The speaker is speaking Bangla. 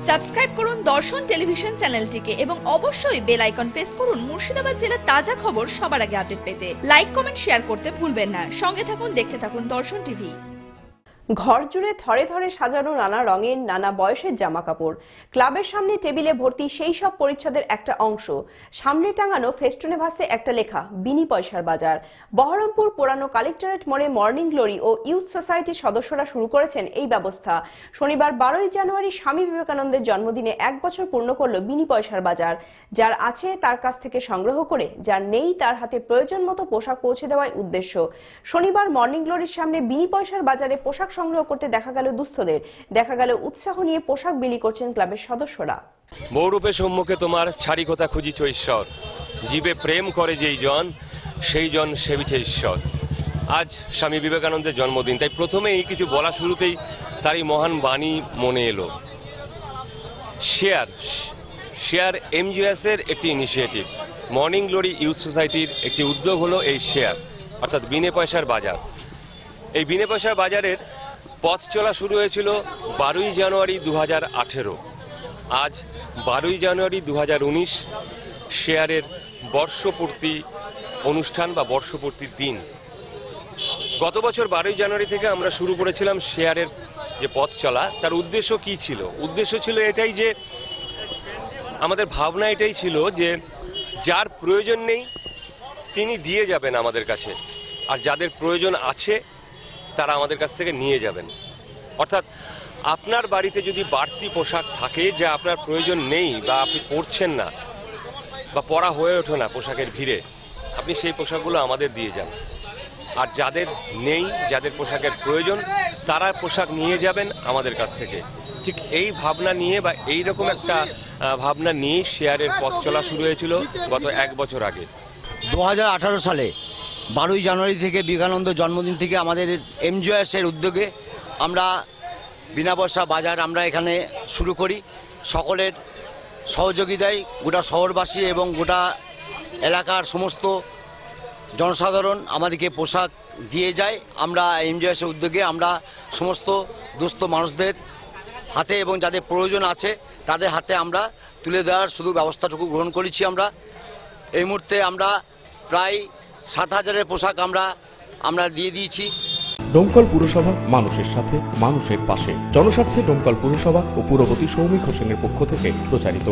সাবস্ক্রাইব করুন দর্শন টেলিভিশন চ্যানেলটিকে এবং অবশ্যই বেল আইকন প্রেস করুন মুর্শিদাবাদ জেলার তাজা খবর সবার আগে আপডেট পেতে। লাইক কমেন্ট শেয়ার করতে ভুলবেন না। সঙ্গে থাকুন, দেখতে থাকুন দর্শন টিভি। ঘর জুড়ে থরে থরে সাজানো নানা রঙের নানা বয়সের জামা কাপড়, ক্লাবের সামনে টেবিলে ভর্তি সেই সব পরিচ্ছদের একটা অংশ, সামনে টাঙানো ফেস্টুনে ভাসে একটা লেখা বিনি পয়সার বাজার। বহরমপুর পুরানো কালেক্টরেট মোড়ে মর্নিং গ্লোরি ও ইউথ সোসাইটির সদস্যরা শুরু করেছেন এই ব্যবস্থা। শনিবার 12ই জানুয়ারি স্বামী বিবেকানন্দের জন্মদিনে 1 বছর পূর্ণ করল বিনি পয়সার বাজার। যার আছে তার কাছ থেকে সংগ্রহ করে, যার নেই তার হাতে প্রয়োজন মতো পোশাক পৌঁছে দেওয়াই উদ্দেশ্য। শনিবার মর্নিং গ্লোরির সামনে বিনি পয়সার বাজারে পোশাক সংগ্রহ করতে দেখা গেল দুস্থদের, দেখা গেল উৎসাহ নিয়ে পোশাক বিলি করছেন ক্লাবের সদস্যরা। বহুরূপে সম্মুখে তোমার ছাড়ি কথা খুঁজিছ ঈশ্বর, জীবে প্রেম করে যেই জন সেই জন সেবিছে ঈশ্বর। আজ স্বামী বিবেকানন্দের জন্মদিন, তাই প্রথমে এই কিছু বলা শুরুতেই তারই মহান বাণী মনে এলো। শেয়ার এমজিএস এর একটি ইনিশিয়েটিভ, মর্নিং গ্লোরি ইউথ সোসাইটির একটি উদ্যোগ হলো এই শেয়ার, অর্থাৎ বিনে পয়সার বাজার। এই বিনে পয়সার বাজারের পথ চলা শুরু হয়েছিল 12ই জানুয়ারি 2018। আজ 12ই জানুয়ারি 2019 শেয়ারের বর্ষপূর্তি অনুষ্ঠান বা বর্ষপূর্তির দিন। গত বছর 12ই জানুয়ারি থেকে আমরা শুরু করেছিলাম শেয়ারের যে পথ চলা। তার উদ্দেশ্য কি ছিল? উদ্দেশ্য ছিল এটাই যে আমাদের ভাবনা এটাই ছিল যে যার প্রয়োজন নেই তিনি দিয়ে যাবেন আমাদের কাছে, আর যাদের প্রয়োজন আছে তারা আমাদের কাছ থেকে নিয়ে যাবেন। অর্থাৎ আপনার বাড়িতে যদি বাড়তি পোশাক থাকে যা আপনার প্রয়োজন নেই বা আপনি পরছেন না বা পরা হয়ে ওঠে না পোশাকের ভিড়ে, আপনি সেই পোশাকগুলো আমাদের দিয়ে যান। আর যাদের নেই, যাদের পোশাকের প্রয়োজন, তারা পোশাক নিয়ে যাবেন আমাদের কাছ থেকে। ঠিক এই ভাবনা নিয়ে বা এই রকম একটা ভাবনা নিয়ে শেয়ারের পথ চলা শুরু হয়েছিল গত 1 বছর আগে। 2018 সালে 12ই জানুয়ারি থেকে বিবেকানন্দ জন্মদিন থেকে আমাদের এমজিএস এর উদ্যোগে আমরা বিনা পয়সা বাজার আমরা এখানে শুরু করি। সকলের সহযোগিতায় গোটা শহরবাসী এবং গোটা এলাকার সমস্ত জনসাধারণ আমাদেরকে পোশাক দিয়ে যায়। আমরা এমজিএস এর উদ্যোগে আমরা সমস্ত দুস্থ মানুষদের হাতে এবং যাদের প্রয়োজন আছে তাদের হাতে আমরা তুলে দেওয়ার শুধু ব্যবস্থাটুকু গ্রহণ করেছি। আমরা এই মুহূর্তে আমরা প্রায় 7000-এর পোশাক আমরা দিয়ে দিয়েছি। ডোমকল পুরসভা মানুষের সাথে, মানুষের পাশে। জনস্বার্থে ডোমকল পুরসভা ও পুরপতি সৌমিক হোসেনের পক্ষ থেকে প্রচারিত।